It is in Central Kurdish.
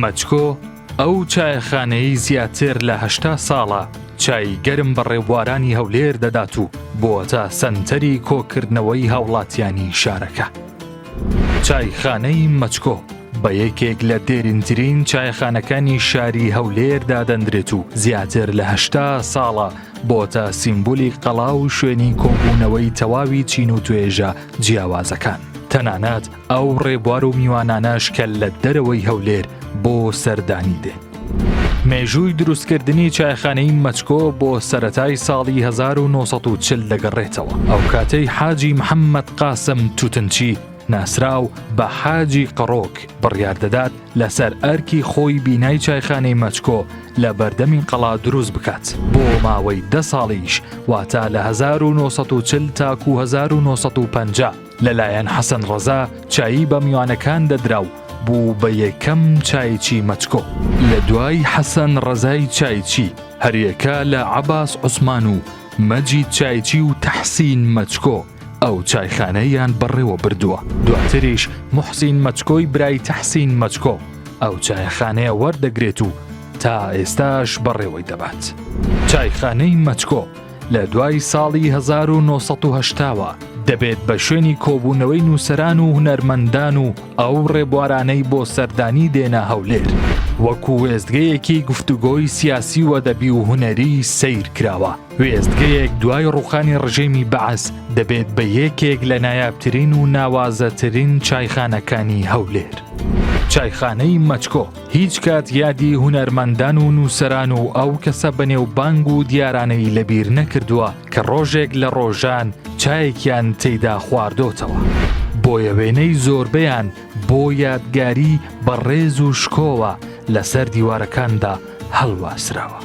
مەچکۆ ئەو چایەخانەی زیاتر لە 80 ساڵە چای گەرم بە ڕێبوارانی هەولێر دەدات و بۆتە سەنتەری کۆکردنەوەی هاوڵاتیانی شارەکە. چایخانەی مەچکۆ بە یەکێک لە دێرینترین چایخانەکانی شاری هەولێردا دەندرێت و زیاتر لە 80 ساڵە بۆتە سیمبولی قەڵا و شوێنی کۆبوونەوەی تەواوی چین و توێژە جیاوازەکان. تەنانەت ئەو ڕێبوار و میوانانەش کە لە دەرەوەی هەولێر بۆ سەردانی دێن. مێژووی دروستکردنی چایخانەی مەچکۆ بۆ سەرەتای ساڵی 1940 دەگەڕێتەوە. ئەو کاتەی حاجی محەممەد قاسم تووتنچی ناسراو بە حاجی قڕۆک بڕیار دەدات لەسەر ئەرکی خۆی بینای چایخانەی مەچکۆ لە بەردەمی قەڵا دروست بکات. بۆ ماوەی 10 ساڵیش واتە لە 1940 تاکو 1950 لەلایەن حەسەن ڕەزا چایی بە میوانەکان دەدراو بوو بە یەکەم چایچی مەچکۆ. لە دوای حەسەن ڕەزای چایچی هەریەکە لە عەباس عوسمان و مەجید چایچی و تەحسین مەچکۆ ئەو چایخانەیان بەڕێوە بردووە. دواتریش موحسین مەچکۆی برای تەحسین مەچکۆ ئەو چایخانەیە وەردەگرێت و تا ئێستاش بەڕێوەی دەبات. چایخانەی مەچکۆ لە دوای ساڵی 1980 دەبێت بە شوێنی کۆبوونەوەی نووسەران و هونەرمەندان و ئەو ڕێبوارانەی بۆ سەردانی دێنە هەولێر وەکو وێستگەیەکی گفتوگۆی سیاسی و دەبی و هونەری سیر کراوە. وێستگەیەک دوای ڕوخانی ڕژێمی بەعەس دەبێت بە یەکێک لە نایابترین و ناوازەترین چایخانەکانی هەولێر. چایخانەی مەچکۆ هیچ کات یادی هونەرمەندان و نووسەران و ئەو کەسە بەنێو بانگ و دیارانەی لەبیر نەکردووە کە ڕۆژێک لە ڕۆژان چایەکیان تێیدا خواردۆتەوە. بۆیە وێنەی زۆربەیان بۆ یادگاری بە ڕێز و شکۆوە لەسەر دیوارەکاندا هەڵواسراوە.